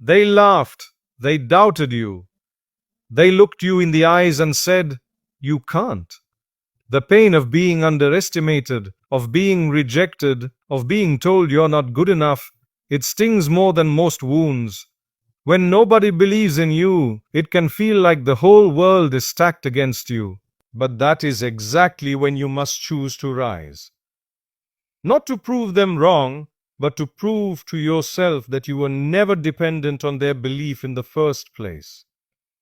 They laughed, they doubted you, they looked you in the eyes and said, "You can't." The pain of being underestimated, of being rejected, of being told you're not good enough, it stings more than most wounds. When nobody believes in you, it can feel like the whole world is stacked against you. But that is exactly when you must choose to rise. Not to prove them wrong, but to prove to yourself that you were never dependent on their belief in the first place.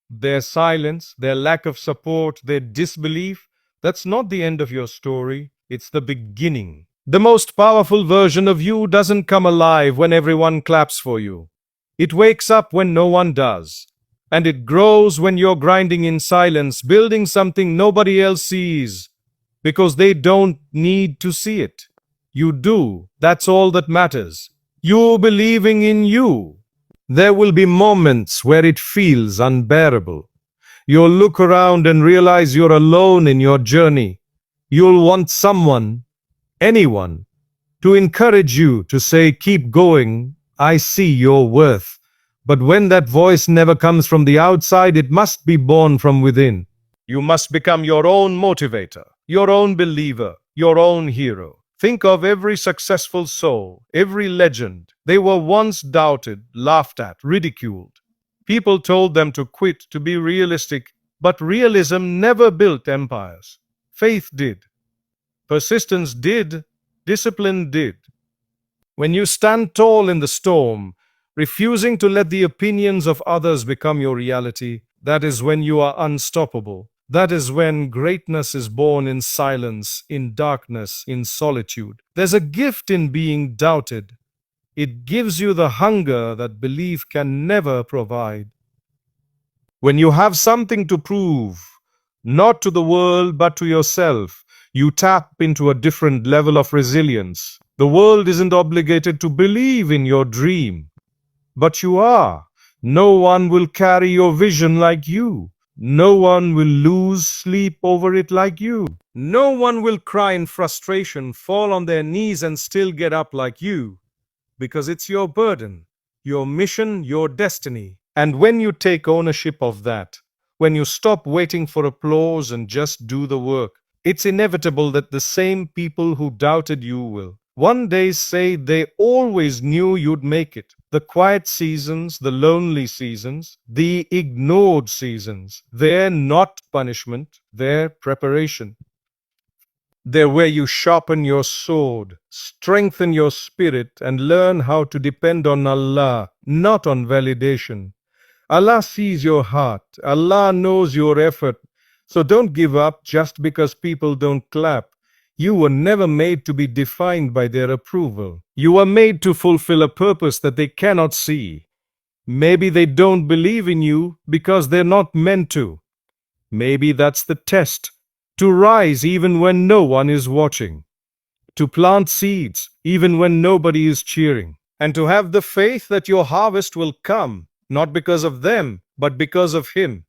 Their silence, their lack of support, their disbelief, that's not the end of your story, it's the beginning. The most powerful version of you doesn't come alive when everyone claps for you. It wakes up when no one does. And it grows when you're grinding in silence, building something nobody else sees. Because they don't need to see it. You do. That's all that matters. You believing in you. There will be moments where it feels unbearable. You'll look around and realize you're alone in your journey. You'll want someone, anyone, to encourage you to say, "Keep going, I see your worth." But when that voice never comes from the outside, it must be born from within. You must become your own motivator, your own believer, your own hero. Think of every successful soul, every legend. They were once doubted, laughed at, ridiculed. People told them to quit, to be realistic, but realism never built empires. Faith did. Persistence did. Discipline did. When you stand tall in the storm, refusing to let the opinions of others become your reality, that is when you are unstoppable. That is when greatness is born in silence, in darkness, in solitude. There's a gift in being doubted. It gives you the hunger that belief can never provide. When you have something to prove, not to the world but to yourself, you tap into a different level of resilience. The world isn't obligated to believe in your dream, but you are. No one will carry your vision like you. No one will lose sleep over it like you. No one will cry in frustration, fall on their knees and still get up like you. Because it's your burden, your mission, your destiny. And when you take ownership of that, when you stop waiting for applause and just do the work, it's inevitable that the same people who doubted you will one day say they always knew you'd make it. The quiet seasons, the lonely seasons, the ignored seasons, they're not punishment, they're preparation. They're where you sharpen your sword, strengthen your spirit, and learn how to depend on Allah, not on validation. Allah sees your heart. Allah knows your effort. So don't give up just because people don't clap. You were never made to be defined by their approval. You were made to fulfill a purpose that they cannot see. Maybe they don't believe in you because they're not meant to. Maybe that's the test. To rise even when no one is watching. To plant seeds even when nobody is cheering. And to have the faith that your harvest will come, not because of them, but because of Him.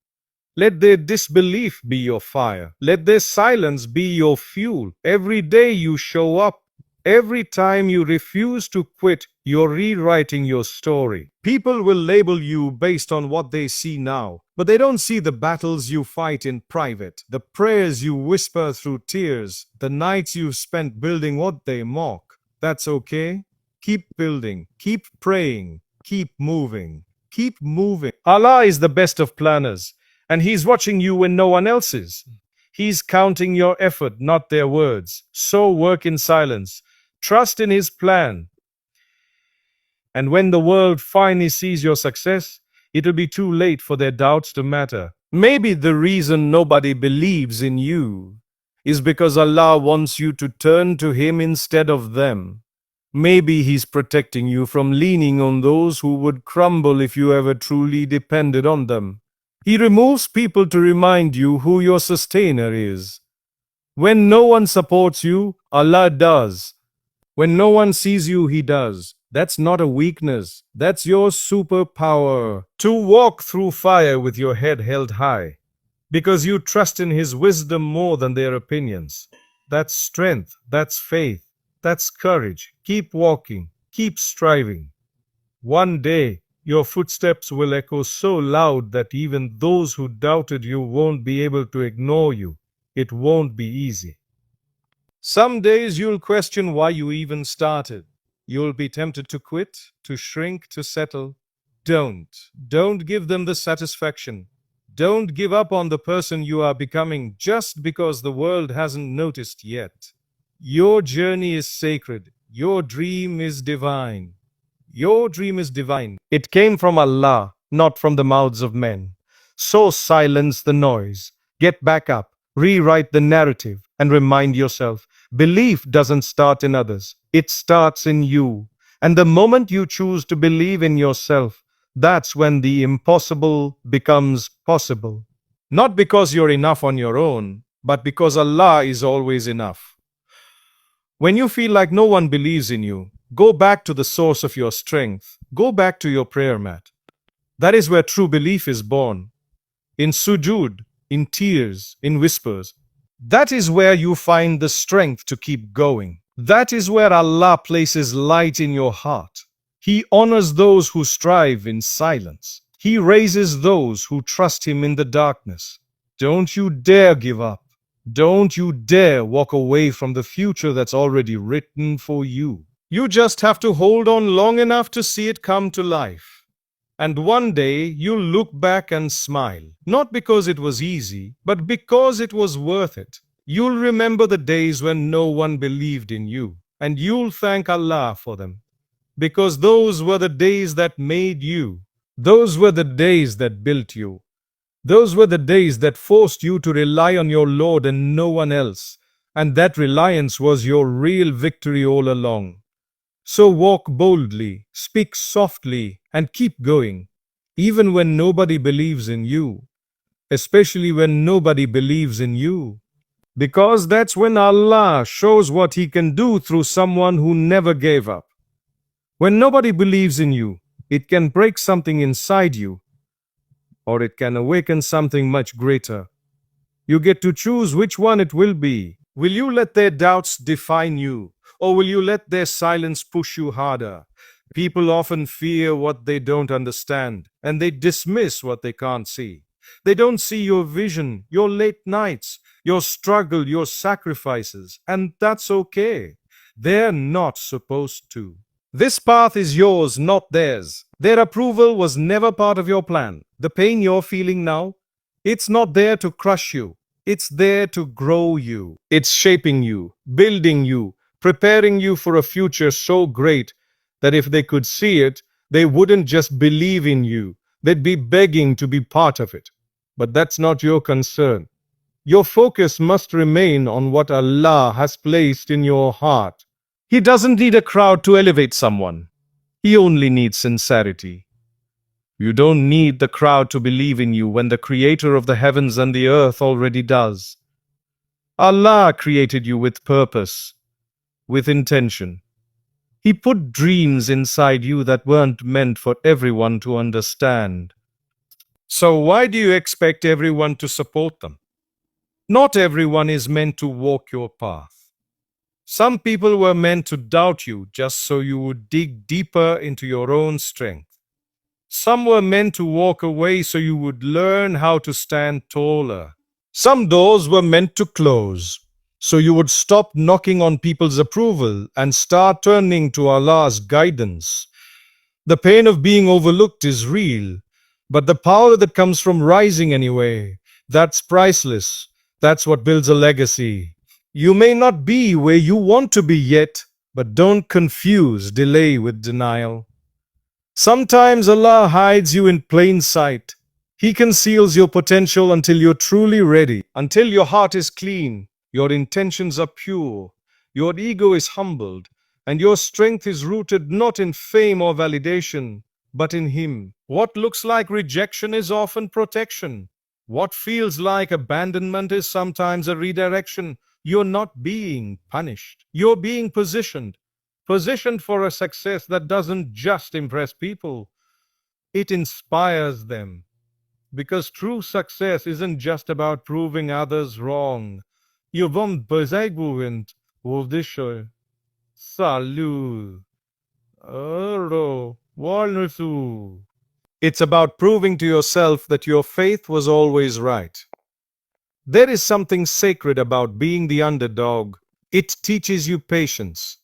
Let their disbelief be your fire. Let their silence be your fuel. Every day you show up, every time you refuse to quit, you're rewriting your story. People will label you based on what they see now, but they don't see the battles you fight in private, the prayers you whisper through tears, the nights you've spent building what they mock. That's okay. Keep building, keep praying, keep moving, keep moving. Allah is the best of planners. And He's watching you when no one else is. He's counting your effort, not their words. So work in silence. Trust in His plan. And when the world finally sees your success, it'll be too late for their doubts to matter. Maybe the reason nobody believes in you is because Allah wants you to turn to Him instead of them. Maybe He's protecting you from leaning on those who would crumble if you ever truly depended on them. He removes people to remind you who your sustainer is. When no one supports you, Allah does. When no one sees you, He does. That's not a weakness. That's your superpower. To walk through fire with your head held high. Because you trust in His wisdom more than their opinions. That's strength. That's faith. That's courage. Keep walking. Keep striving. One day, Your footsteps will echo so loud that even those who doubted you won't be able to ignore you. It won't be easy. Some days you'll question why you even started. You'll be tempted to quit, to shrink, to settle. Don't. Don't give them the satisfaction. Don't give up on the person you are becoming just because the world hasn't noticed yet. Your journey is sacred. Your dream is divine. Your dream is divine. It came from Allah, not from the mouths of men. So silence the noise. Get back up, rewrite the narrative, and remind yourself belief doesn't start in others, it starts in you. And the moment you choose to believe in yourself, that's when the impossible becomes possible. Not because you're enough on your own, but because Allah is always enough. When you feel like no one believes in you, go back to the source of your strength. Go back to your prayer mat. That is where true belief is born. In sujud, in tears, in whispers. That is where you find the strength to keep going. That is where Allah places light in your heart. He honors those who strive in silence. He raises those who trust Him in the darkness. Don't you dare give up. Don't you dare walk away from the future that's already written for you. You just have to hold on long enough to see it come to life. And one day you'll look back and smile, not because it was easy, but because it was worth it. You'll remember the days when no one believed in you, and you'll thank Allah for them. Because those were the days that made you. Those were the days that built you. Those were the days that forced you to rely on your Lord and no one else, and that reliance was your real victory all along. So walk boldly, speak softly, and keep going, even when nobody believes in you, especially when nobody believes in you. Because that's when Allah shows what He can do through someone who never gave up. When nobody believes in you, it can break something inside you, or it can awaken something much greater. You get to choose which one it will be. Will you let their doubts define you, or will you let their silence push you harder? People often fear what they don't understand, and they dismiss what they can't see. They don't see your vision, your late nights, your struggle, your sacrifices, and that's okay. They're not supposed to. This path is yours, not theirs. Their approval was never part of your plan. The pain you're feeling now, it's not there to crush you. It's there to grow you. It's shaping you, building you, preparing you for a future so great that if they could see it, they wouldn't just believe in you. They'd be begging to be part of it. But that's not your concern. Your focus must remain on what Allah has placed in your heart. He doesn't need a crowd to elevate someone. He only needs sincerity. You don't need the crowd to believe in you when the Creator of the heavens and the earth already does. Allah created you with purpose, with intention. He put dreams inside you that weren't meant for everyone to understand. So why do you expect everyone to support them? Not everyone is meant to walk your path. Some people were meant to doubt you just so you would dig deeper into your own strength. Some were meant to walk away so you would learn how to stand taller. Some doors were meant to close so you would stop knocking on people's approval and start turning to Allah's guidance. The pain of being overlooked is real, but the power that comes from rising anyway, that's priceless. That's what builds a legacy. You may not be where you want to be yet, but don't confuse delay with denial. Sometimes Allah hides you in plain sight. He conceals your potential until you're truly ready, until your heart is clean, your intentions are pure, your ego is humbled, and your strength is rooted not in fame or validation, but in Him. What looks like rejection is often protection. What feels like abandonment is sometimes a redirection. You're not being punished. You're being positioned for a success that doesn't just impress people, it inspires them. Because true success isn't just about proving others wrong. You won't beseigwend, Wodische, Salut, Ero, Walnusu. It's about proving to yourself that your faith was always right. There is something sacred about being the underdog. It teaches you patience.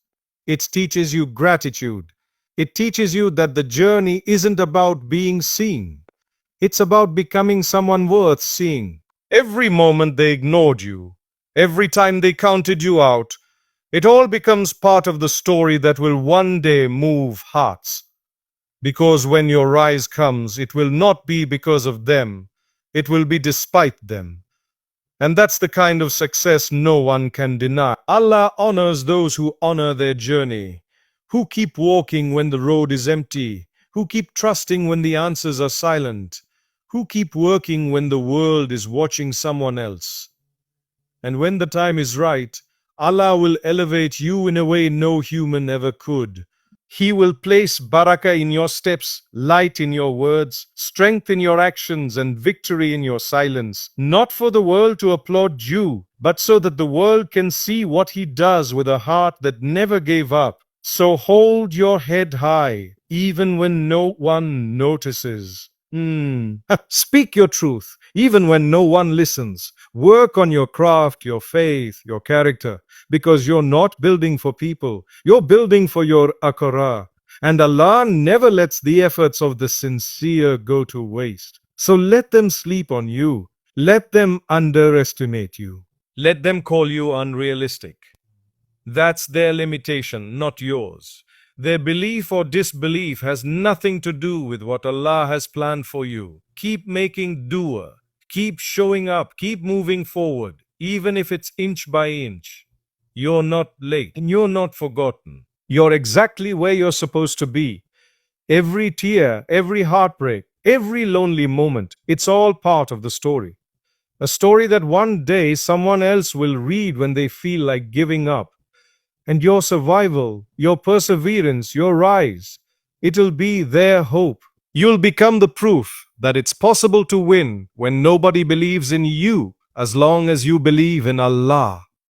It teaches you gratitude. It teaches you that the journey isn't about being seen. It's about becoming someone worth seeing. Every moment they ignored you, every time they counted you out, it all becomes part of the story that will one day move hearts. Because when your rise comes, it will not be because of them, it will be despite them. And that's the kind of success no one can deny. Allah honors those who honor their journey, who keep walking when the road is empty, who keep trusting when the answers are silent, who keep working when the world is watching someone else. And when the time is right, Allah will elevate you in a way no human ever could. He will place barakah in your steps, light in your words, strength in your actions, and victory in your silence, not for the world to applaud you, but so that the world can see what He does with a heart that never gave up. So hold your head high, even when no one notices. Speak your truth, even when no one listens. Work on your craft, your faith, your character, because you're not building for people, you're building for your akhirah. And Allah never lets the efforts of the sincere go to waste. So let them sleep on you. Let them underestimate you. Let them call you unrealistic. That's their limitation, not yours. Their belief or disbelief has nothing to do with what Allah has planned for you. Keep making dua. Keep showing up. Keep moving forward, even if it's inch by inch. You're not late and you're not forgotten. You're exactly where you're supposed to be. Every tear, every heartbreak, every lonely moment, it's all part of the story. A story that one day someone else will read when they feel like giving up. And your survival, your perseverance, your rise, it'll be their hope. You'll become the proof that it's possible to win when nobody believes in you as long as you believe in Allah.